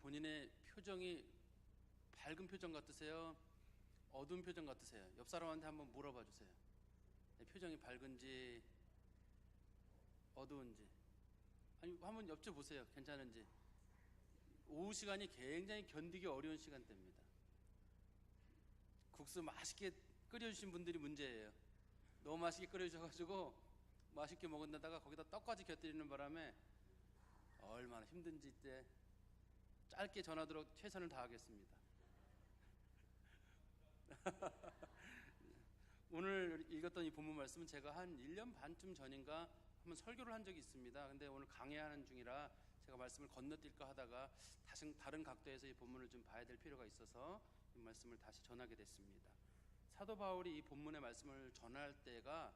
본인의 표정이 밝은 표정 같으세요? 어두운 표정 같으세요? 옆 사람한테 한번 물어봐 주세요. 표정이 밝은지 어두운지. 아니, 한번 여쭤보세요. 괜찮은지. 오후 시간이 굉장히 견디기 어려운 시간대입니다. 국수 맛있게 끓여주신 분들이 문제예요. 너무 맛있게 끓여주셔가지고 맛있게 먹은 데다가 거기다 떡까지 곁들이는 바람에 얼마나 힘든지 이때 짧게 전하도록 최선을 다하겠습니다. 오늘 읽었던 이 본문 말씀은 제가 한 1년 반쯤 전인가 한번 설교를 한 적이 있습니다. 근데 오늘 강해하는 중이라 제가 말씀을 건너뛸까 하다가 다른 각도에서 이 본문을 좀 봐야 될 필요가 있어서 이 말씀을 다시 전하게 됐습니다. 사도 바울이 이 본문의 말씀을 전할 때가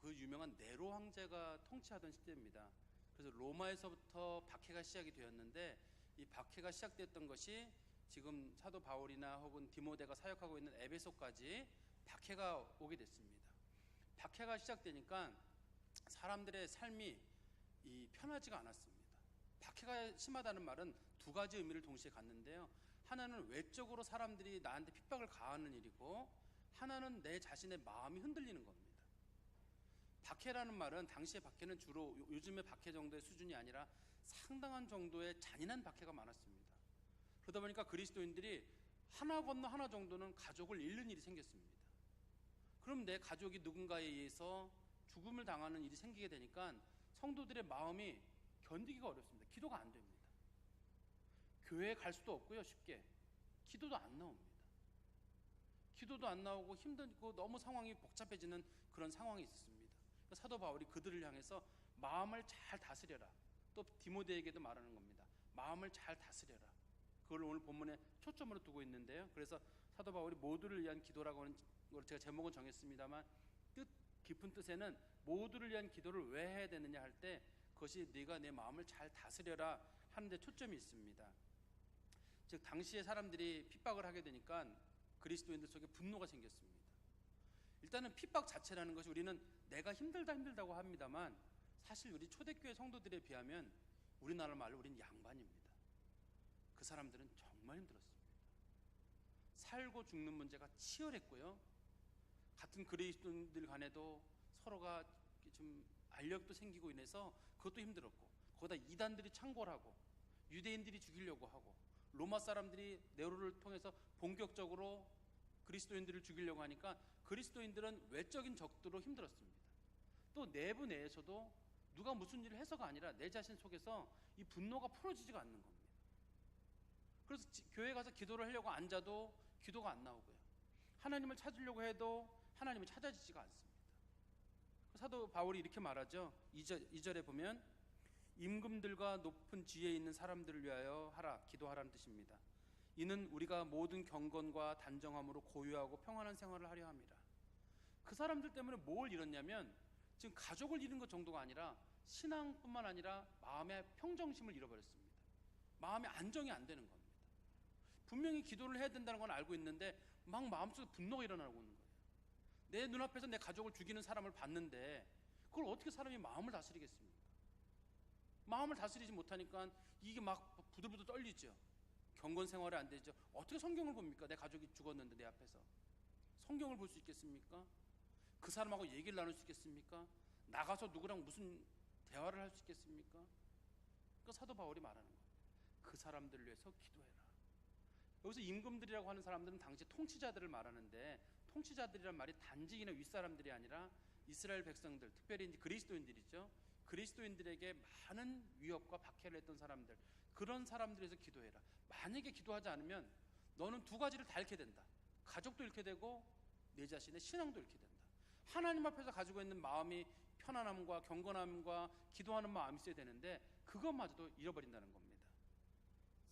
그 유명한 네로 황제가 통치하던 시대입니다. 그래서 로마에서부터 박해가 시작이 되었는데 이 박해가 시작됐던 것이 지금 사도 바울이나 혹은 디모데가 사역하고 있는 에베소까지 박해가 오게 됐습니다. 박해가 시작되니까 사람들의 삶이 편하지가 않았습니다. 박해가 심하다는 말은 두 가지 의미를 동시에 갖는데요. 하나는 외적으로 사람들이 나한테 핍박을 가하는 일이고, 하나는 내 자신의 마음이 흔들리는 겁니다. 박해라는 말은, 당시의 박해는 주로 요즘의 박해 정도의 수준이 아니라 상당한 정도의 잔인한 박해가 많았습니다. 그러다 보니까 그리스도인들이 하나 건너 하나 정도는 가족을 잃는 일이 생겼습니다. 그럼 내 가족이 누군가에 의해서 죽음을 당하는 일이 생기게 되니까 성도들의 마음이 견디기가 어렵습니다. 기도가 안 됩니다. 교회에 갈 수도 없고요, 쉽게. 기도도 안 나옵니다. 기도도 안 나오고 힘들고 너무 상황이 복잡해지는 그런 상황이 있었습니다. 사도 바울이 그들을 향해서 마음을 잘 다스려라. 또 디모데에게도 말하는 겁니다. 마음을 잘 다스려라. 그걸 오늘 본문에 초점으로 두고 있는데요. 그래서 사도 바울이 모두를 위한 기도라고 하는 걸 제가 제목은 정했습니다만, 깊은 뜻에는 모두를 위한 기도를 왜 해야 되느냐 할 때, 그것이 네가 내 마음을 잘 다스려라 하는 데 초점이 있습니다. 즉 당시에 사람들이 핍박을 하게 되니까 그리스도인들 속에 분노가 생겼습니다. 일단은 핍박 자체라는 것이, 우리는 내가 힘들다고 합니다만 사실 우리 초대교회 성도들에 비하면 우리나라 말로 우리는 양반입니다. 그 사람들은 정말 힘들었습니다. 살고 죽는 문제가 치열했고요. 같은 그리스도인들 간에도 서로가 좀 알력도 생기고 인해서 그것도 힘들었고, 거기다 이단들이 창궐하고 유대인들이 죽이려고 하고 로마 사람들이 네로를 통해서 본격적으로 그리스도인들을 죽이려고 하니까 그리스도인들은 외적인 적들로 힘들었습니다. 또 내부 내에서도 누가 무슨 일을 해서가 아니라 내 자신 속에서 이 분노가 풀어지지가 않는 겁니다. 그래서 교회 가서 기도를 하려고 앉아도 기도가 안 나오고요. 하나님을 찾으려고 해도 하나님이 찾아지지가 않습니다. 사도 바울이 이렇게 말하죠. 2절에 보면 임금들과 높은 지위에 있는 사람들을 위하여 하라, 기도하라는 뜻입니다. 이는 우리가 모든 경건과 단정함으로 고유하고 평안한 생활을 하려 함이라. 그 사람들 때문에 뭘 잃었냐면, 지금 가족을 잃은 것 정도가 아니라 신앙뿐만 아니라 마음의 평정심을 잃어버렸습니다. 마음의 안정이 안 되는 겁니다. 분명히 기도를 해야 된다는 건 알고 있는데 막 마음속에 분노가 일어나고 있는 거예요. 내 눈앞에서 내 가족을 죽이는 사람을 봤는데 그걸 어떻게 사람이 마음을 다스리겠습니까? 마음을 다스리지 못하니까 이게 막 부들부들 떨리죠. 경건 생활이 안 되죠. 어떻게 성경을 봅니까? 내 가족이 죽었는데 내 앞에서 성경을 볼 수 있겠습니까? 그 사람하고 얘기를 나눌 수 있겠습니까? 나가서 누구랑 무슨 대화를 할 수 있겠습니까? 그 사도 바울이 말하는 거예요. 그 사람들을 위해서 기도해라. 여기서 임금들이라고 하는 사람들은 당시 통치자들을 말하는데, 통치자들이란 말이 단직이나 윗사람들이 아니라 이스라엘 백성들, 특별히 이제 그리스도인들이죠. 그리스도인들에게 많은 위협과 박해를 했던 사람들, 그런 사람들에서 기도해라. 만약에 기도하지 않으면 너는 두 가지를 다 잃게 된다. 가족도 잃게 되고 내 자신의 신앙도 잃게 된다. 하나님 앞에서 가지고 있는 마음이 편안함과 경건함과 기도하는 마음이 있어야 되는데 그것마저도 잃어버린다는 겁니다.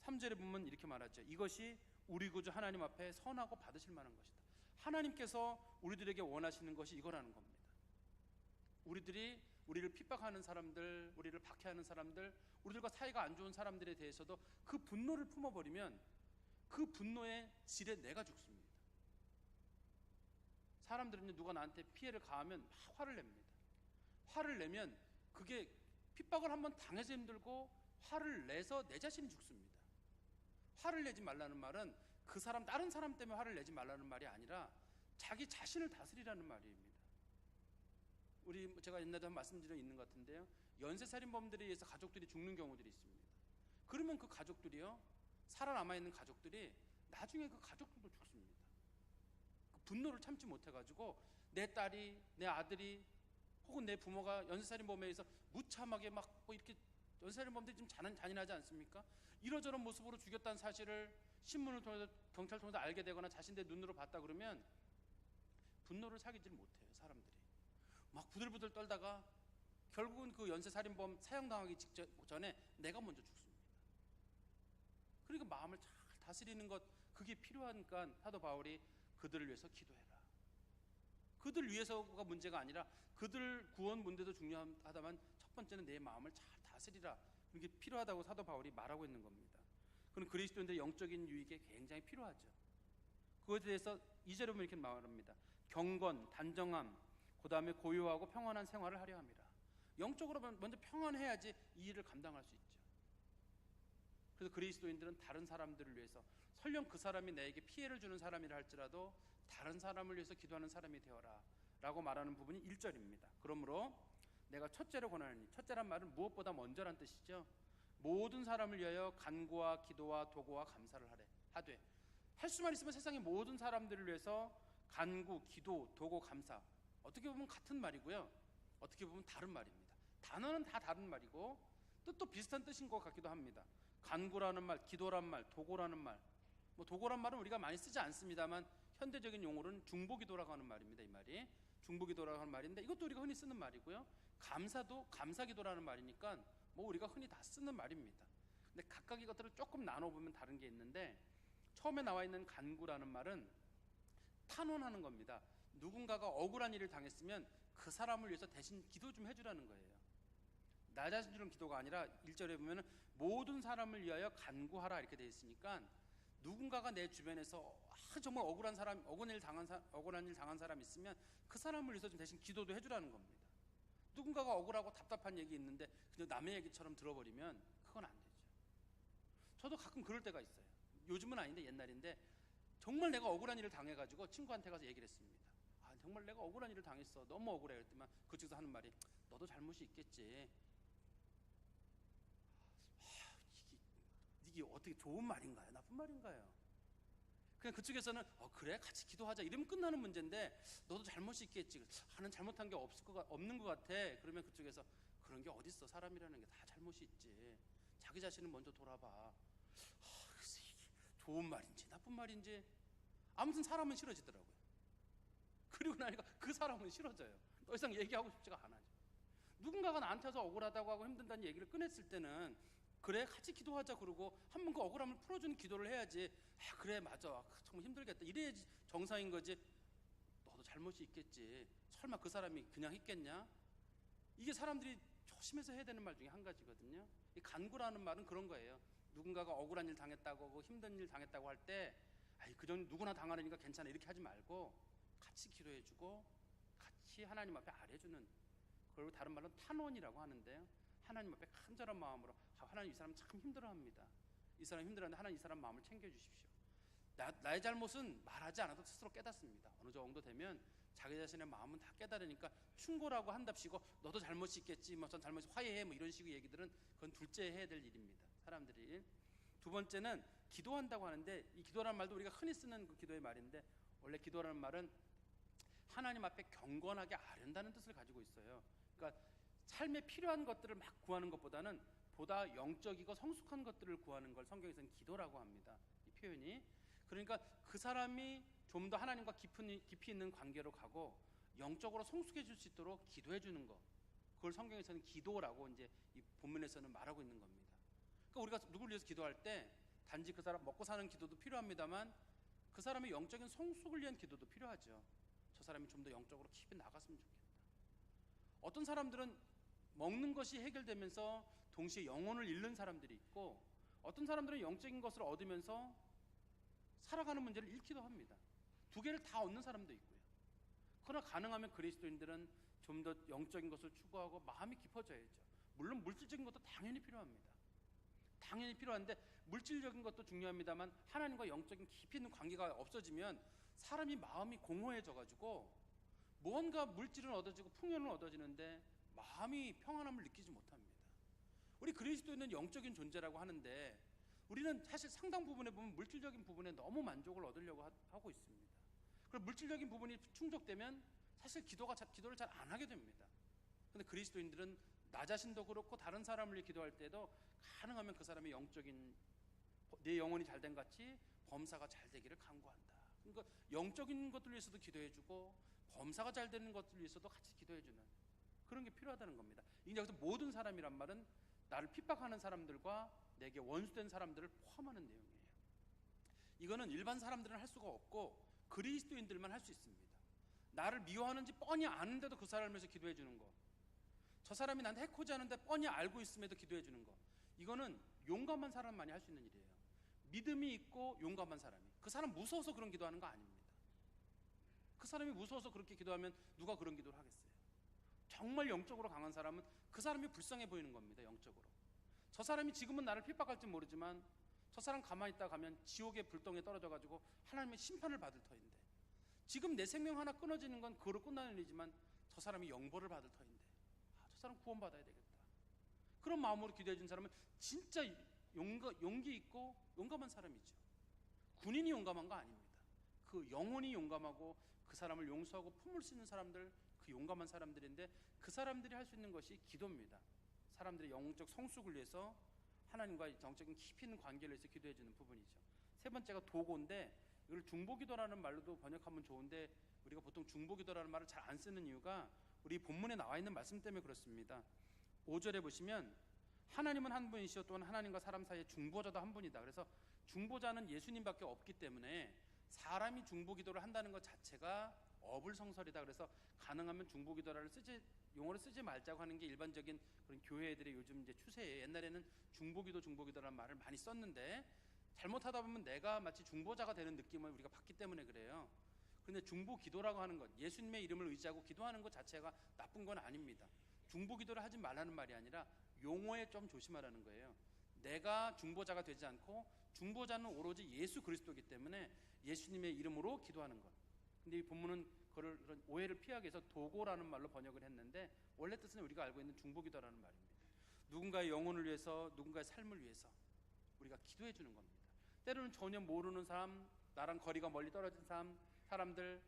3절에 보면 이렇게 말하죠. 이것이 우리 구주 하나님 앞에 선하고 받으실 만한 것이다. 하나님께서 우리들에게 원하시는 것이 이거라는 겁니다. 우리들이 우리를 핍박하는 사람들, 우리를 박해하는 사람들, 우리들과 사이가 안 좋은 사람들에 대해서도 그 분노를 품어버리면 그 분노의 질에 내가 죽습니다. 사람들은 누가 나한테 피해를 가하면 막 화를 냅니다. 화를 내면 그게 핍박을 한번 당해서 힘들고 화를 내서 내 자신이 죽습니다. 화를 내지 말라는 말은 그 사람, 다른 사람 때문에 화를 내지 말라는 말이 아니라 자기 자신을 다스리라는 말입니다. 제가 옛날에 한 말씀드려 있는 것 같은데요, 연쇄살인범들에 의해서 가족들이 죽는 경우들이 있습니다. 그러면 그 가족들이요, 살아남아 있는 가족들이 나중에 그 가족들도 죽습니다. 그 분노를 참지 못해가지고 내 딸이, 내 아들이, 혹은 내 부모가 연쇄살인범에 의해서 무참하게 막 뭐 이렇게, 연쇄살인범들이 좀 잔인하지 않습니까? 이러저런 모습으로 죽였다는 사실을 신문을 통해서, 경찰을 통해서 알게 되거나 자신의 눈으로 봤다 그러면 분노를 사귀질 못해요. 사람들이 막 부들부들 떨다가 결국은 그 연쇄살인범 사형당하기 전에 내가 먼저 죽습니다. 그러니까 마음을 잘 다스리는 것, 그게 필요하니까 사도 바울이 그들을 위해서 기도해라. 그들 위해서가 문제가 아니라 그들 구원 문제도 중요하다만 첫 번째는 내 마음을 잘 다스리라. 이게 필요하다고 사도 바울이 말하고 있는 겁니다. 그건 그리스도인들의 영적인 유익에 굉장히 필요하죠. 그것에 대해서 2절에 보면 이렇게 말합니다. 경건, 단정함, 그 다음에 고요하고 평안한 생활을 하려 합니다. 영적으로 먼저 평안해야지 이 일을 감당할 수 있죠. 그래서 그리스도인들은 다른 사람들을 위해서, 설령 그 사람이 내게 피해를 주는 사람이라 할지라도 다른 사람을 위해서 기도하는 사람이 되어라 라고 말하는 부분이 1절입니다. 그러므로 내가 첫째로 권하노니, 첫째란 말은 무엇보다 먼저란 뜻이죠. 모든 사람을 위하여 간구와 기도와 도구와 감사를 하되, 할 수만 있으면 세상의 모든 사람들을 위해서 간구, 기도, 도구, 감사, 어떻게 보면 같은 말이고요, 어떻게 보면 다른 말입니다. 단어는 다 다른 말이고 뜻도 비슷한 뜻인 것 같기도 합니다. 간구라는 말, 기도란 말, 도구라는 말, 뭐 도구란 말은 우리가 많이 쓰지 않습니다만 현대적인 용어로는 중보기도라고 하는 말입니다. 이 말이 중보기도라고 하는 말인데 이것도 우리가 흔히 쓰는 말이고요, 감사도 감사기도라는 말이니까 뭐 우리가 흔히 다 쓰는 말입니다. 근데 각각 이것들을 조금 나눠보면 다른 게 있는데, 처음에 나와 있는 간구라는 말은 탄원하는 겁니다. 누군가가 억울한 일을 당했으면 그 사람을 위해서 대신 기도 좀 해주라는 거예요. 나 자신 주는 기도가 아니라 1절에 보면 모든 사람을 위하여 간구하라 이렇게 되어 있으니까 누군가가 내 주변에서 정말 억울한 일 당한 사람 있으면 그 사람을 위해서 좀 대신 기도도 해주라는 겁니다. 누군가가 억울하고 답답한 얘기 있는데 그냥 남의 얘기처럼 들어버리면 그건 안 되죠. 저도 가끔 그럴 때가 있어요. 요즘은 아닌데 옛날인데 정말 내가 억울한 일을 당해가지고 친구한테 가서 얘기를 했습니다. 정말 내가 억울한 일을 당했어, 너무 억울해. 그랬더니 그쪽에서 하는 말이, 너도 잘못이 있겠지. 이게 어떻게 좋은 말인가요? 나쁜 말인가요? 그냥 그쪽에서는 그래 같이 기도하자 이러면 끝나는 문제인데, 너도 잘못이 있겠지, 나는 잘못한 게 없는 것 같아. 그러면 그쪽에서 그런 게 어딨어, 사람이라는 게 다 잘못이 있지, 자기 자신을 먼저 돌아봐. 좋은 말인지 나쁜 말인지 아무튼 사람은 싫어지더라고요. 그리고 나니까 그 사람은 싫어져요. 더 이상 얘기하고 싶지가 않아요. 누군가가 나한테 와서 억울하다고 하고 힘든다는 얘기를 꺼냈을 때는 그래 같이 기도하자 그러고 한 번 그 억울함을 풀어주는 기도를 해야지. 그래 맞아, 정말 힘들겠다, 이래야지 정상인 거지. 너도 잘못이 있겠지, 설마 그 사람이 그냥 있겠냐. 이게 사람들이 조심해서 해야 되는 말 중에 한 가지거든요. 이 간구라는 말은 그런 거예요. 누군가가 억울한 일 당했다고 하고 힘든 일 당했다고 할 때 그전 누구나 당하니까 괜찮아 이렇게 하지 말고 같이 기도해주고 같이 하나님 앞에 아뢰주는, 그리고 다른 말로 탄원이라고 하는데요, 하나님 앞에 간절한 마음으로 하나님 이 사람 참 힘들어합니다, 이 사람 힘들어하는데 하나님 이 사람 마음을 챙겨주십시오. 나의 잘못은 말하지 않아도 스스로 깨닫습니다. 어느 정도 되면 자기 자신의 마음은 다 깨달으니까 충고라고 한답시고 너도 잘못이 있겠지, 뭐 전 잘못이 화해해, 뭐 이런 식의 얘기들은 그건 둘째 해야 될 일입니다, 사람들이. 두 번째는 기도한다고 하는데, 이 기도라는 말도 우리가 흔히 쓰는 그 기도의 말인데, 원래 기도라는 말은 하나님 앞에 경건하게 아른다는 뜻을 가지고 있어요. 그러니까 삶에 필요한 것들을 막 구하는 것보다는 보다 영적이고 성숙한 것들을 구하는 걸 성경에서는 기도라고 합니다, 이 표현이. 그러니까 그 사람이 좀 더 하나님과 깊이 있는 관계로 가고 영적으로 성숙해질 수 있도록 기도해 주는 것, 그걸 성경에서는 기도라고 이제 이 본문에서는 말하고 있는 겁니다. 그러니까 우리가 누구를 위해서 기도할 때 단지 그 사람 먹고 사는 기도도 필요합니다만 그 사람의 영적인 성숙을 위한 기도도 필요하죠. 저 사람이 좀 더 영적으로 깊이 나갔으면 좋겠다. 어떤 사람들은 먹는 것이 해결되면서 동시에 영혼을 잃는 사람들이 있고, 어떤 사람들은 영적인 것을 얻으면서 살아가는 문제를 잃기도 합니다. 두 개를 다 얻는 사람도 있고요. 그러나 가능하면 그리스도인들은 좀 더 영적인 것을 추구하고 마음이 깊어져야죠. 물론 물질적인 것도 당연히 필요합니다. 당연히 필요한데 물질적인 것도 중요합니다만 하나님과 영적인 깊이 있는 관계가 없어지면 사람이 마음이 공허해져 가지고 무언가 물질은 얻어지고 풍요는 얻어지는데 마음이 평안함을 느끼지 못합니다. 우리 그리스도인은 영적인 존재라고 하는데 우리는 사실 상당 부분에 보면 물질적인 부분에 너무 만족을 얻으려고 하고 있습니다. 그리고 물질적인 부분이 충족되면 사실 기도를 잘 안 하게 됩니다. 그런데 그리스도인들은 나 자신도 그렇고 다른 사람을 위해 기도할 때도 가능하면 그 사람의 영적인 내 영혼이 잘된 같이 범사가 잘 되기를 간구한다. 그러니까 영적인 것들 위해서도 기도해주고 범사가 잘 되는 것들 위해서도 같이 기도해주는 그런 게 필요하다는 겁니다. 이제 여기서 모든 사람이란 말은 나를 핍박하는 사람들과 내게 원수된 사람들을 포함하는 내용이에요. 이거는 일반 사람들은 할 수가 없고 그리스도인들만 할 수 있습니다. 나를 미워하는지 뻔히 아는데도 그 사람을 위해서 기도해 주는 거, 저 사람이 나한테 해코지 하는데 뻔히 알고 있음에도 기도해 주는 거, 이거는 용감한 사람만이 할 수 있는 일이에요. 믿음이 있고 용감한 사람이. 그 사람 무서워서 그런 기도하는 거 아닙니다. 그 사람이 무서워서 그렇게 기도하면 누가 그런 기도를 하겠어요? 정말 영적으로 강한 사람은 그 사람이 불쌍해 보이는 겁니다. 영적으로. 저 사람이 지금은 나를 핍박할지 모르지만 저 사람 가만히 있다 가면 지옥의 불덩이에 떨어져 가지고 하나님의 심판을 받을 터인데, 지금 내 생명 하나 끊어지는 건 그거로 끝나는 일이지만 저 사람이 영벌을 받을 터인데 저 사람 구원받아야 되겠다. 그런 마음으로 기도해 준 사람은 진짜 용기 있고 용감한 사람이죠. 군인이 용감한 거 아닙니다. 그 영혼이 용감하고 그 사람을 용서하고 품을 수 있는 사람들, 그 용감한 사람들인데 그 사람들이 할 수 있는 것이 기도입니다. 사람들의 영적 성숙을 위해서 하나님과의 영적인 깊이 있는 관계를 위해서 기도해 주는 부분이죠. 세 번째가 도고인데, 이걸 중보기도라는 말로도 번역하면 좋은데 우리가 보통 중보기도라는 말을 잘 안 쓰는 이유가 우리 본문에 나와 있는 말씀 때문에 그렇습니다. 5절에 보시면 하나님은 한 분이시요 또한 하나님과 사람 사이의 중보자도 한 분이다. 그래서 중보자는 예수님밖에 없기 때문에 사람이 중보기도를 한다는 것 자체가 어불성설이다. 그래서 가능하면 중보기도라는 용어를 쓰지 말자고 하는 게 일반적인 그런 교회들의 요즘 이제 추세예요. 옛날에는 중보기도라는 말을 많이 썼는데 잘못하다 보면 내가 마치 중보자가 되는 느낌을 우리가 받기 때문에 그래요. 그런데 중보기도라고 하는 것, 예수님의 이름을 의지하고 기도하는 것 자체가 나쁜 건 아닙니다. 중보기도를 하지 말라는 말이 아니라 용어에 좀 조심하라는 거예요. 내가 중보자가 되지 않고 중보자는 오로지 예수 그리스도이기 때문에 예수님의 이름으로 기도하는 것. 근데 이 본문은 그런 오해를 피하기 위해서 도고라는 말로 번역을 했는데 원래 뜻은 우리가 알고 있는 중보기도라는 말입니다. 누군가의 영혼을 위해서, 누군가의 삶을 위해서 우리가 기도해 주는 겁니다. 때로는 전혀 모르는 사람, 나랑 거리가 멀리 떨어진 사람들,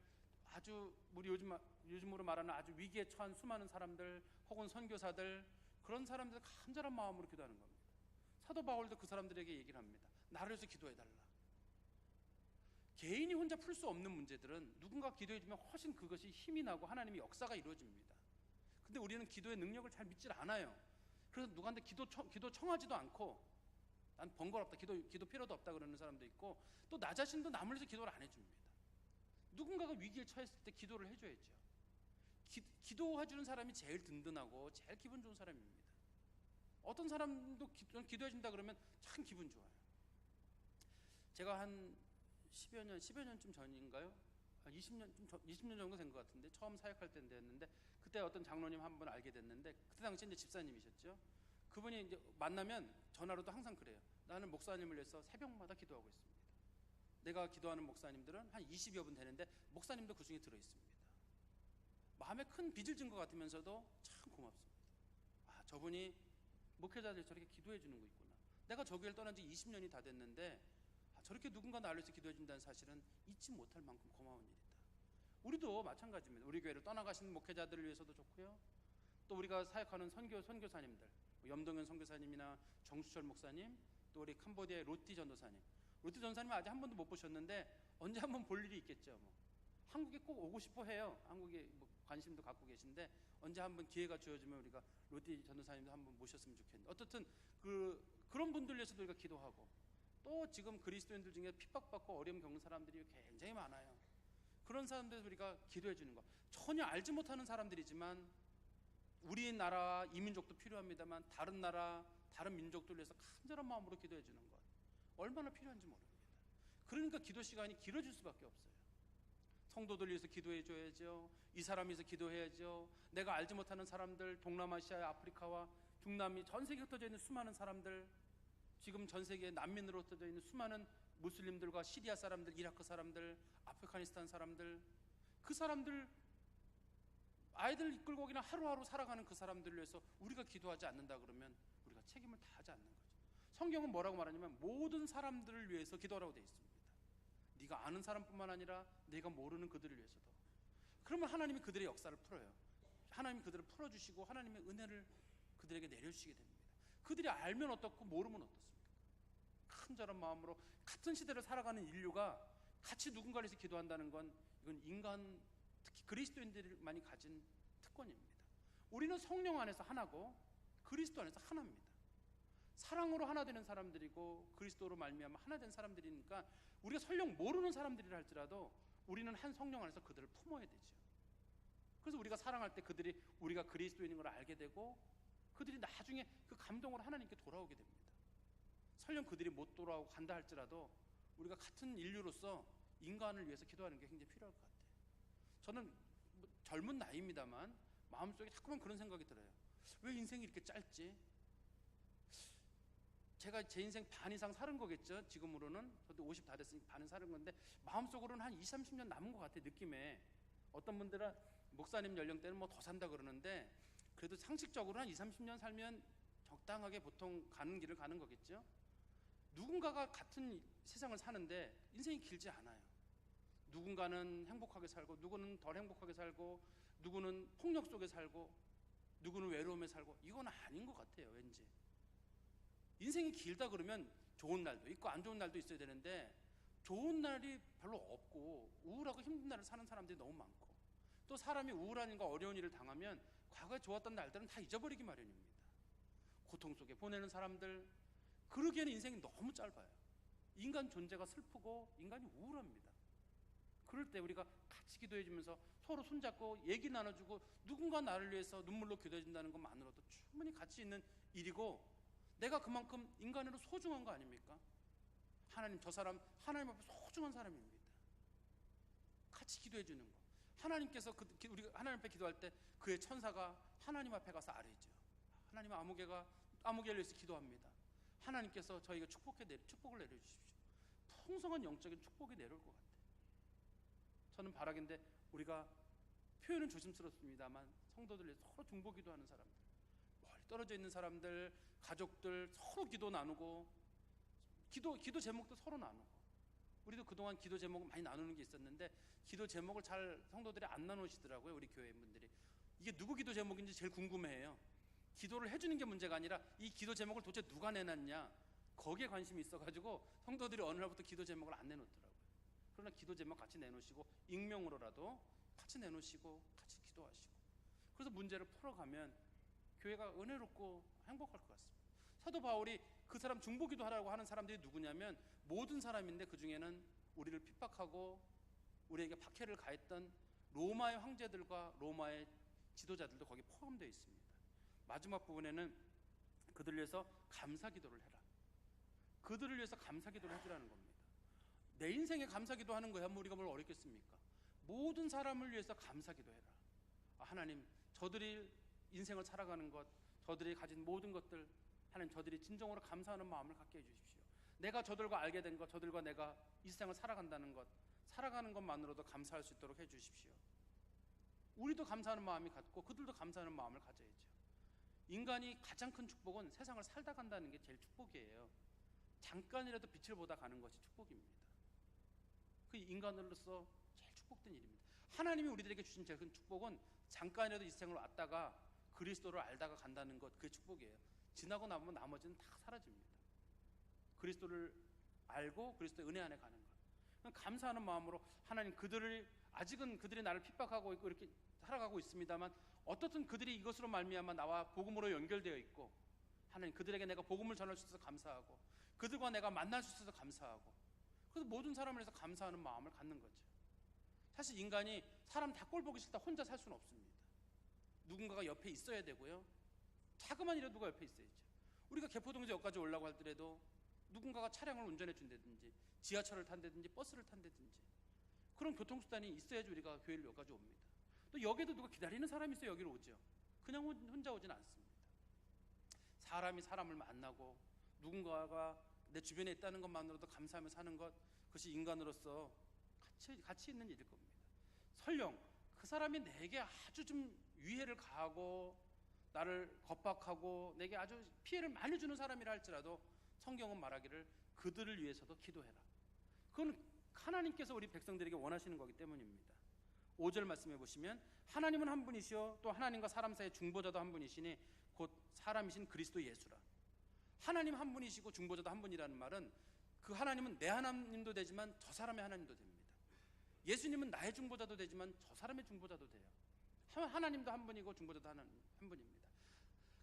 아주 우리 요즘으로 말하는 아주 위기에 처한 수많은 사람들, 혹은 선교사들, 그런 사람들 간절한 마음으로 기도하는 겁니다. 사도 바울도 그 사람들에게 얘기를 합니다. 나를 위해서 기도해달라. 개인이 혼자 풀 수 없는 문제들은 누군가 기도해주면 훨씬 그것이 힘이 나고 하나님의 역사가 이루어집니다. 근데 우리는 기도의 능력을 잘 믿질 않아요. 그래서 누구한테 기도 청하지도 않고 난 번거롭다, 기도 필요도 없다 그러는 사람도 있고, 또 나 자신도 남을 위해서 기도를 안 해줍니다. 누군가가 위기에 처했을 때 기도를 해줘야죠. 기도해주는 사람이 제일 든든하고 제일 기분 좋은 사람입니다. 어떤 사람도 기도해준다 그러면 참 기분 좋아요. 제가 한 10여 년쯤 전인가요? 20년 정도 된 것 같은데, 처음 사역할 때였는데, 그때 어떤 장로님 한 분 알게 됐는데, 그때 당시 이제 집사님이셨죠. 그분이 이제 만나면 전화로도 항상 그래요. 나는 목사님을 위해서 새벽마다 기도하고 있습니다. 내가 기도하는 목사님들은 한 20여 분 되는데 목사님도 그 중에 들어 있습니다. 마음에 큰 빚을 진 것 같으면서도 참 고맙습니다. 아, 저분이 목회자들이 저렇게 기도해 주는 거 있구나. 내가 저 교회를 떠난 지 20년이 다 됐는데 저렇게 누군가 나를 위해서 기도해 준다는 사실은 잊지 못할 만큼 고마운 일이다. 우리도 마찬가지입니다. 우리 교회를 떠나가신 목회자들을 위해서도 좋고요. 또 우리가 사역하는 선교사님들, 염동현 선교사님이나 정수철 목사님, 또 우리 캄보디아의 로띠 전도사님. 로띠 전도사님 아직 한 번도 못 보셨는데 언제 한 번 볼 일이 있겠죠. 한국에 꼭 오고 싶어 해요. 한국에 관심도 갖고 계신데 언제 한번 기회가 주어지면 우리가 로띠 전도사님도 한번 모셨으면 좋겠는데, 어떻든 그런 분들 위해서도 우리가 기도하고, 또 지금 그리스도인들 중에 핍박받고 어려움 겪는 사람들이 굉장히 많아요. 그런 사람들 우리가 기도해 주는 거, 전혀 알지 못하는 사람들이지만 우리나라 이민족도 필요합니다만 다른 나라, 다른 민족들 위해서 간절한 마음으로 기도해 주는 것 얼마나 필요한지 모릅니다. 그러니까 기도 시간이 길어질 수밖에 없어요. 성도들 위해서 기도해 줘야죠. 이 사람 위해서 기도해야죠. 내가 알지 못하는 사람들, 동남아시아, 아프리카와 중남미, 전 세계에 흩어져 있는 수많은 사람들, 지금 전 세계에 난민으로 흩어져 있는 수많은 무슬림들과 시리아 사람들, 이라크 사람들, 아프가니스탄 사람들, 그 사람들 아이들 이끌고 오기나 하루하루 살아가는 그 사람들을 위해서 우리가 기도하지 않는다 그러면 우리가 책임을 다하지 않는 거죠. 성경은 뭐라고 말하냐면 모든 사람들을 위해서 기도하라고 되어 있습니다. 네가 아는 사람뿐만 아니라 네가 모르는 그들을 위해서도. 그러면 하나님이 그들의 역사를 풀어요. 하나님이 그들을 풀어주시고 하나님의 은혜를 그들에게 내려주시게 됩니다. 그들이 알면 어떻고 모르면 어떻습니까? 큰절한 마음으로 같은 시대를 살아가는 인류가 같이 누군가를 위해서 기도한다는 건 이건 인간, 특히 그리스도인들만이 가진 특권입니다. 우리는 성령 안에서 하나고 그리스도 안에서 하나입니다. 사랑으로 하나 되는 사람들이고 그리스도로 말미암아 하나 된 사람들이니까 우리가 설령 모르는 사람들이라 할지라도 우리는 한 성령 안에서 그들을 품어야 되죠. 그래서 우리가 사랑할 때 그들이 우리가 그리스도인인 걸 알게 되고 그들이 나중에 그 감동으로 하나님께 돌아오게 됩니다. 설령 그들이 못 돌아오고 간다 할지라도 우리가 같은 인류로서 인간을 위해서 기도하는 게 굉장히 필요할 것 같아요. 저는 젊은 나이입니다만 마음속에 자꾸만 그런 생각이 들어요. 왜 인생이 이렇게 짧지? 제가 제 인생 반 이상 살은 거겠죠. 지금으로는 저도 50 다 됐으니까 반은 살은 건데 마음속으로는 한 20, 30년 남은 것 같아요. 느낌에. 어떤 분들은 목사님 연령대는 뭐 더 산다 그러는데 그래도 상식적으로 한 20, 30년 살면 적당하게 보통 가는 길을 가는 거겠죠. 누군가가 같은 세상을 사는데 인생이 길지 않아요. 누군가는 행복하게 살고 누구는 덜 행복하게 살고 누구는 폭력 속에 살고 누구는 외로움에 살고 이건 아닌 것 같아요. 왠지 인생이 길다 그러면 좋은 날도 있고 안 좋은 날도 있어야 되는데 좋은 날이 별로 없고 우울하고 힘든 날을 사는 사람들이 너무 많고 또 사람이 우울한 일과 어려운 일을 당하면 과거에 좋았던 날들은 다 잊어버리기 마련입니다. 고통 속에 보내는 사람들, 그러기에는 인생이 너무 짧아요. 인간 존재가 슬프고 인간이 우울합니다. 그럴 때 우리가 같이 기도해 주면서 서로 손잡고 얘기 나눠주고 누군가 나를 위해서 눈물로 기도해 준다는 것만으로도 충분히 가치 있는 일이고 내가 그만큼 인간으로 소중한 거 아닙니까? 하나님, 저 사람 하나님 앞에 소중한 사람입니다. 같이 기도해 주는 거. 하나님께서 우리가 하나님 앞에 기도할 때 그의 천사가 하나님 앞에 가서 아뢰죠. 하나님, 아무개를 위해서 기도합니다. 하나님께서 저희가 축복을 내려주십시오. 풍성한 영적인 축복이 내려올 것 같아요. 저는 바라긴데 우리가 표현은 조심스럽습니다만 성도들 서로 중보기도하는 사람들, 멀리 떨어져 있는 사람들, 가족들 서로 기도 나누고 기도 제목도 서로 나누고 우리도 그동안 기도 제목을 많이 나누는 게 있었는데 기도 제목을 잘 성도들이 안 나누시더라고요. 우리 교회분들이 이게 누구 기도 제목인지 제일 궁금해해요. 기도를 해주는 게 문제가 아니라 이 기도 제목을 도대체 누가 내놨냐 거기에 관심이 있어가지고 성도들이 어느 날부터 기도 제목을 안 내놓더라고요. 그러나 기도 제목 같이 내놓으시고 익명으로라도 같이 내놓으시고 같이 기도하시고 그래서 문제를 풀어가면 교회가 은혜롭고 행복할 것 같습니다. 사도 바울이 그 사람 중보기도 하라고 하는 사람들이 누구냐면 모든 사람인데 그 중에는 우리를 핍박하고 우리에게 박해를 가했던 로마의 황제들과 로마의 지도자들도 거기 포함되어 있습니다. 마지막 부분에는 그들을 위해서 감사기도를 해라. 그들을 위해서 감사기도를 해주라는 겁니다. 내 인생에 감사기도 하는 거야. 뭐 우리가 뭘 어렵겠습니까? 모든 사람을 위해서 감사기도 해라. 하나님, 저들이 인생을 살아가는 것, 저들이 가진 모든 것들, 하나님, 저들이 진정으로 감사하는 마음을 갖게 해주십시오. 내가 저들과 알게 된 것, 저들과 내가 이 세상을 살아간다는 것, 살아가는 것만으로도 감사할 수 있도록 해주십시오. 우리도 감사하는 마음이 갖고 그들도 감사하는 마음을 가져야죠. 인간이 가장 큰 축복은 세상을 살다 간다는 게 제일 축복이에요. 잠깐이라도 빛을 보다 가는 것이 축복입니다. 그 인간으로서 제일 축복된 일입니다. 하나님이 우리들에게 주신 제일 큰 축복은 잠깐이라도 이 세상을 왔다가 그리스도를 알다가 간다는 것, 그게 축복이에요. 지나고 나면 나머지는 다 사라집니다. 그리스도를 알고 그리스도의 은혜 안에 가는 것. 감사하는 마음으로 하나님, 아직은 그들이 나를 핍박하고 있고 이렇게 살아가고 있습니다만 어떻든 그들이 이것으로 말미암아 나와 복음으로 연결되어 있고 하나님, 그들에게 내가 복음을 전할 수 있어서 감사하고 그들과 내가 만날 수 있어서 감사하고 그래서 모든 사람을 위해서 감사하는 마음을 갖는 거죠. 사실 인간이 사람 다 꼴 보기 싫다 혼자 살 수는 없습니다. 누군가가 옆에 있어야 되고요. 자그만 이라도 누가 옆에 있어야죠. 우리가 개포동역까지 올라고 하더라도 누군가가 차량을 운전해 준다든지 지하철을 탄다든지 버스를 탄다든지 그런 교통수단이 있어야지 우리가 교회를 여기까지 옵니다. 또 여기에도 누가 기다리는 사람이 있어야 여기로 오죠. 그냥 혼자 오진 않습니다. 사람이 사람을 만나고 누군가가 내 주변에 있다는 것만으로도 감사하며 사는 것, 그것이 인간으로서 가치 있는 일일 겁니다. 설령 그 사람이 내게 아주 좀 위해를 가하고 나를 겁박하고 내게 아주 피해를 많이 주는 사람이라 할지라도 성경은 말하기를 그들을 위해서도 기도해라. 그건 하나님께서 우리 백성들에게 원하시는 거기 때문입니다. 5절 말씀해 보시면 하나님은 한 분이시요 또 하나님과 사람 사이의 중보자도 한 분이시니 곧 사람이신 그리스도 예수라. 하나님 한 분이시고 중보자도 한 분이라는 말은 그 하나님은 내 하나님도 되지만 저 사람의 하나님도 됩니다. 예수님은 나의 중보자도 되지만 저 사람의 중보자도 돼요. 하나님도 한 분이고 중보자도 한 분입니다.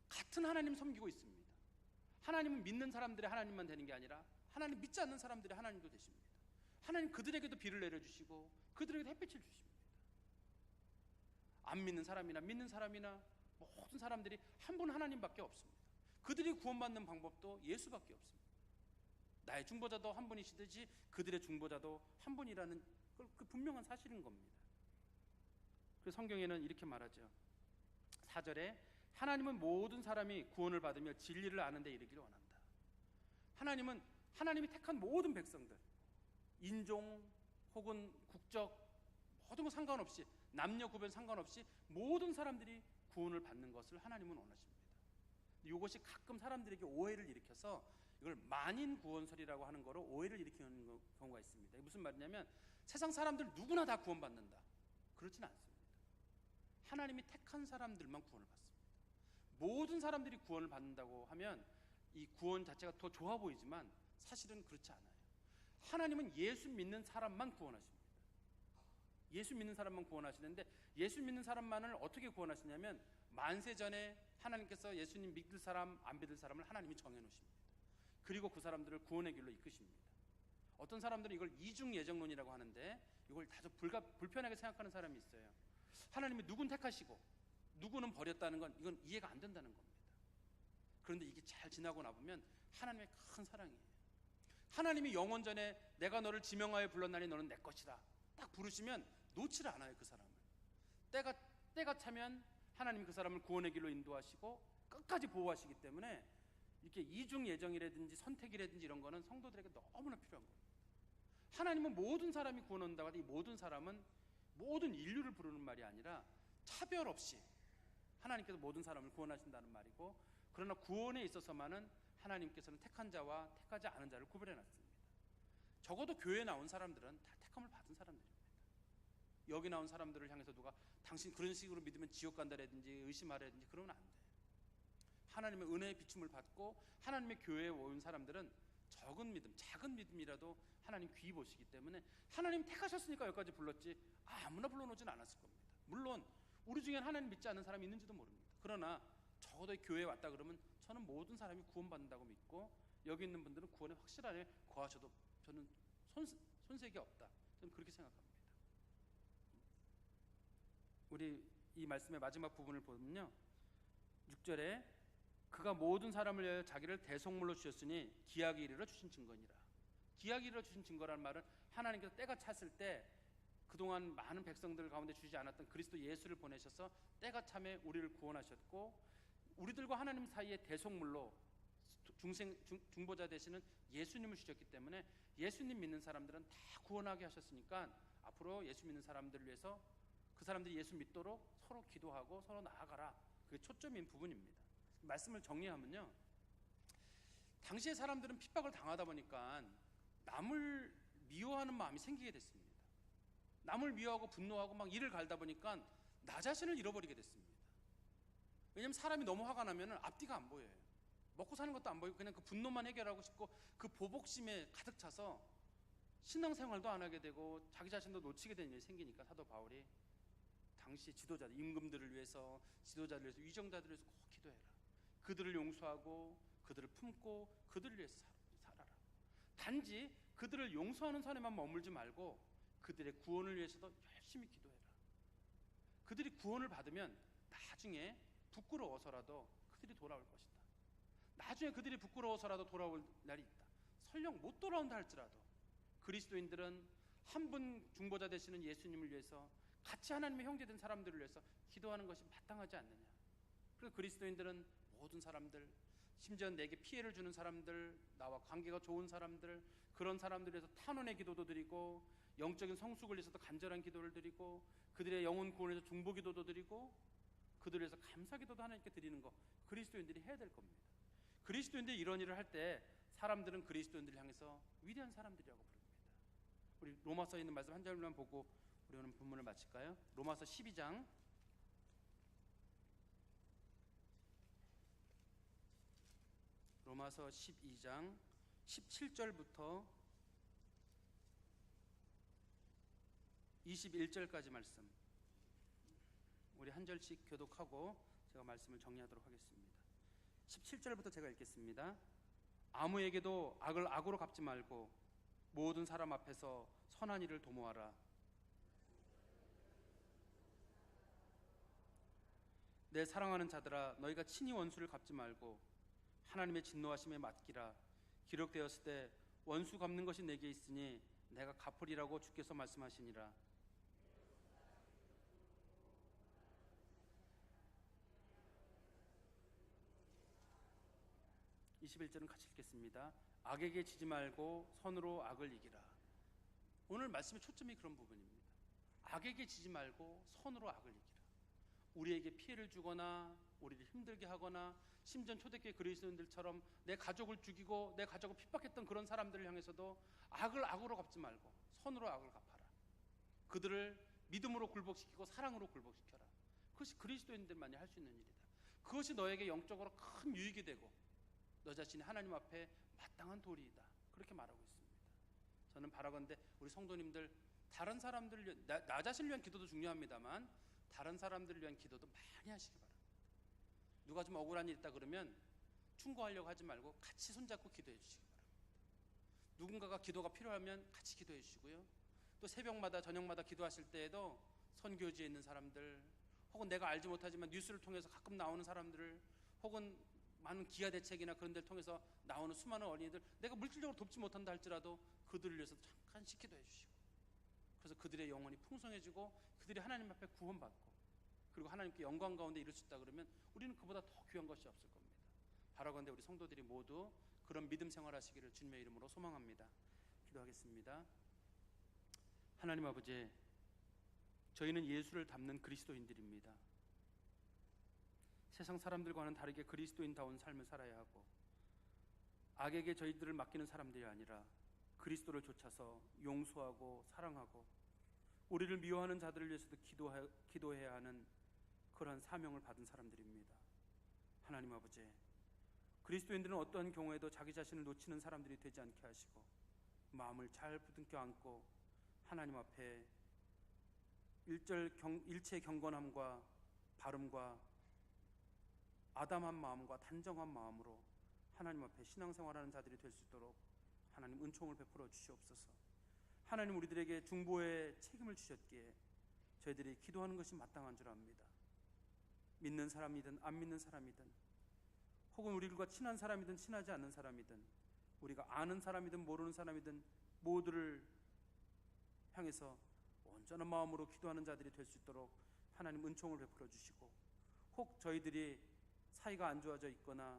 같은 하나님 섬기고 있습니다. 하나님은 믿는 사람들의 하나님만 되는 게 아니라 하나님 믿지 않는 사람들의 하나님도 되십니다. 하나님 그들에게도 비를 내려주시고 그들에게도 햇빛을 주십니다. 안 믿는 사람이나 믿는 사람이나 모든 사람들이 한 분 하나님밖에 없습니다. 그들이 구원받는 방법도 예수밖에 없습니다. 나의 중보자도 한 분이시듯이 그들의 중보자도 한 분이라는 그 분명한 사실인 겁니다. 그래서 성경에는 이렇게 말하죠. 4절에 하나님은 모든 사람이 구원을 받으며 진리를 아는 데 이르기를 원한다. 하나님은 하나님이 택한 모든 백성들, 인종 혹은 국적 모든 거 상관없이 남녀 구별 상관없이 모든 사람들이 구원을 받는 것을 하나님은 원하십니다. 이것이 가끔 사람들에게 오해를 일으켜서 이걸 만인 구원설이라고 하는 거로 오해를 일으키는 경우가 있습니다. 무슨 말이냐면 세상 사람들 누구나 다 구원받는다. 그렇진 않습니다. 하나님이 택한 사람들만 구원을 받습니다. 모든 사람들이 구원을 받는다고 하면 이 구원 자체가 더 좋아 보이지만 사실은 그렇지 않아요. 하나님은 예수 믿는 사람만 구원하십니다. 예수 믿는 사람만 구원하시는데 예수 믿는 사람만을 어떻게 구원하시냐면 만세 전에 하나님께서 예수님 믿을 사람 안 믿을 사람을 하나님이 정해놓으십니다. 그리고 그 사람들을 구원의 길로 이끄십니다. 어떤 사람들은 이걸 이중 예정론이라고 하는데 이걸 다소 불편하게 생각하는 사람이 있어요. 하나님이 누군 택하시고 누구는 버렸다는 건 이건 이해가 안 된다는 겁니다. 그런데 이게 잘 지나고 나보면 하나님의 큰 사랑이에요. 하나님이 영원 전에 내가 너를 지명하여 불렀나니 너는 내 것이다 딱 부르시면 놓지를 않아요. 그 사람을 때가 차면 하나님이 그 사람을 구원의 길로 인도하시고 끝까지 보호하시기 때문에 이렇게 이중 예정이라든지 선택이라든지 이런 거는 성도들에게 너무나 필요한 겁니다. 하나님은 모든 사람이 구원 얻는다고 하는데 이 모든 사람은 모든 인류를 부르는 말이 아니라 차별 없이 하나님께서 모든 사람을 구원하신다는 말이고, 그러나 구원에 있어서만은 하나님께서는 택한 자와 택하지 않은 자를 구별해 놨습니다. 적어도 교회에 나온 사람들은 다 택함을 받은 사람들입니다. 여기 나온 사람들을 향해서 누가 당신 그런 식으로 믿으면 지옥 간다라든지 의심하라든지 그러면 안 돼요. 하나님의 은혜의 비춤을 받고 하나님의 교회에 온 사람들은 적은 믿음, 작은 믿음이라도 하나님 귀히 보시기 때문에 하나님 택하셨으니까 여기까지 불렀지 아무나 불러놓진 않았을 겁니다. 물론 우리 중엔 하나님 믿지 않는 사람이 있는지도 모릅니다. 그러나 적어도 교회에 왔다 그러면 저는 모든 사람이 구원받는다고 믿고 여기 있는 분들은 구원에 확실하게 거하셔도 저는 손색이 없다. 저는 그렇게 생각합니다. 우리 이 말씀의 마지막 부분을 보면요, 6절에 그가 모든 사람을 위하여 자기를 대속물로 주셨으니 기약이 이르러 주신 증거니라. 기약이 이르러 주신 증거라는 말은 하나님께서 때가 찼을 때 그동안 많은 백성들 가운데 주지 않았던 그리스도 예수를 보내셔서 때가 참에 우리를 구원하셨고 우리들과 하나님 사이의 대속물로 중보자 되시는 예수님을 주셨기 때문에 예수님 믿는 사람들은 다 구원하게 하셨으니까 앞으로 예수 믿는 사람들을 위해서 그 사람들이 예수 믿도록 서로 기도하고 서로 나아가라. 그게 초점인 부분입니다. 말씀을 정리하면요, 당시의 사람들은 핍박을 당하다 보니까 남을 미워하는 마음이 생기게 됐습니다. 남을 미워하고 분노하고 막 이를 갈다 보니까 나 자신을 잃어버리게 됐습니다. 왜냐하면 사람이 너무 화가 나면 앞뒤가 안 보여요. 먹고 사는 것도 안 보이고 그냥 그 분노만 해결하고 싶고 그 보복심에 가득 차서 신앙생활도 안 하게 되고 자기 자신도 놓치게 되는 일이 생기니까 사도 바울이 당시 지도자들, 임금들을 위해서, 지도자들을 위해서, 위정자들을 위해서 꼭 기도해라. 그들을 용서하고 그들을 품고 그들을 위해서 살아라. 단지 그들을 용서하는 선에만 머물지 말고 그들의 구원을 위해서도 열심히 기도해라. 그들이 구원을 받으면 나중에 부끄러워서라도 그들이 돌아올 것이다. 나중에 그들이 부끄러워서라도 돌아올 날이 있다. 설령 못 돌아온다 할지라도 그리스도인들은 한 분 중보자 되시는 예수님을 위해서 같이 하나님의 형제된 사람들을 위해서 기도하는 것이 마땅하지 않느냐. 그래서 그리스도인들은 모든 사람들 심지어 내게 피해를 주는 사람들, 나와 관계가 좋은 사람들, 그런 사람들에 대해서 탄원의 기도도 드리고, 영적인 성숙을 위해서도 간절한 기도를 드리고, 그들의 영혼 구원에 대해서 중보 기도도 드리고, 그들을 위해서 감사 기도도 하나님께 드리는 거, 그리스도인들이 해야 될 겁니다. 그리스도인들이 이런 일을 할 때 사람들은 그리스도인들을 향해서 위대한 사람들이라고 부릅니다. 우리 로마서에 있는 말씀 한 절만 보고 우리 오늘 본문을 마칠까요? 로마서 12장 17절부터 21절까지 말씀, 우리 한 절씩 교독하고 제가 말씀을 정리하도록 하겠습니다. 17절부터 제가 읽겠습니다. 아무에게도 악을 악으로 갚지 말고 모든 사람 앞에서 선한 일을 도모하라. 내 사랑하는 자들아, 너희가 친히 원수를 갚지 말고 하나님의 진노하심에 맡기라. 기록되었을 때 원수 갚는 것이 내게 있으니 내가 갚으리라고 주께서 말씀하시니라. 21절은 같이 읽겠습니다. 악에게 지지 말고 선으로 악을 이기라. 오늘 말씀의 초점이 그런 부분입니다. 악에게 지지 말고 선으로 악을 이기라. 우리에게 피해를 주거나 우리를 힘들게 하거나, 심지어 초대교회 그리스도인들처럼 내 가족을 죽이고 내 가족을 핍박했던 그런 사람들을 향해서도 악을 악으로 갚지 말고 선으로 악을 갚아라. 그들을 믿음으로 굴복시키고 사랑으로 굴복시켜라. 그것이 그리스도인들만이 할 수 있는 일이다. 그것이 너에게 영적으로 큰 유익이 되고 너 자신이 하나님 앞에 마땅한 도리이다. 그렇게 말하고 있습니다. 저는 바라건대 우리 성도님들, 다른 사람들을 위한, 나 자신을 위한 기도도 중요합니다만 다른 사람들을 위한 기도도 많이 하시기 바랍니다. 누가 좀 억울한 일 있다 그러면 충고하려고 하지 말고 같이 손잡고 기도해 주시기 바랍니다. 누군가가 기도가 필요하면 같이 기도해 주시고요. 또 새벽마다 저녁마다 기도하실 때에도 선교지에 있는 사람들, 혹은 내가 알지 못하지만 뉴스를 통해서 가끔 나오는 사람들을, 혹은 많은 기아 대책이나 그런 데를 통해서 나오는 수많은 어린이들, 내가 물질적으로 돕지 못한다 할지라도 그들을 위해서 잠깐씩 기도해 주시고, 그래서 그들의 영혼이 풍성해지고 그들이 하나님 앞에 구원받고 그리고 하나님께 영광 가운데 이룰 수 있다 그러면 우리는 그보다 더 귀한 것이 없을 겁니다. 바라건대 우리 성도들이 모두 그런 믿음 생활하시기를 주님의 이름으로 소망합니다. 기도하겠습니다. 하나님 아버지, 저희는 예수를 닮는 그리스도인들입니다. 세상 사람들과는 다르게 그리스도인다운 삶을 살아야 하고, 악에게 저희들을 맡기는 사람들이 아니라 그리스도를 좇아서 용서하고 사랑하고 우리를 미워하는 자들을 위해서도 기도해야 하는 그러한 사명을 받은 사람들입니다. 하나님 아버지, 그리스도인들은 어떠한 경우에도 자기 자신을 놓치는 사람들이 되지 않게 하시고 마음을 잘 부둥켜 안고 하나님 앞에 일체 경건함과 바름과 아담한 마음과 단정한 마음으로 하나님 앞에 신앙생활하는 자들이 될 수 있도록 하나님 은총을 베풀어 주시옵소서. 하나님, 우리들에게 중보의 책임을 주셨기에 저희들이 기도하는 것이 마땅한 줄 압니다. 믿는 사람이든 안 믿는 사람이든, 혹은 우리들과 친한 사람이든 친하지 않는 사람이든, 우리가 아는 사람이든 모르는 사람이든 모두를 향해서 온전한 마음으로 기도하는 자들이 될 수 있도록 하나님 은총을 베풀어 주시고, 혹 저희들이 사이가 안 좋아져 있거나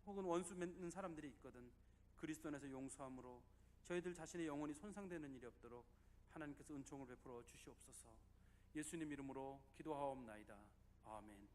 혹은 원수 맺는 사람들이 있거든 그리스도 안에서 용서함으로 저희들 자신의 영혼이 손상되는 일이 없도록 하나님께서 은총을 베풀어 주시옵소서. 예수님 이름으로 기도하옵나이다. 아멘.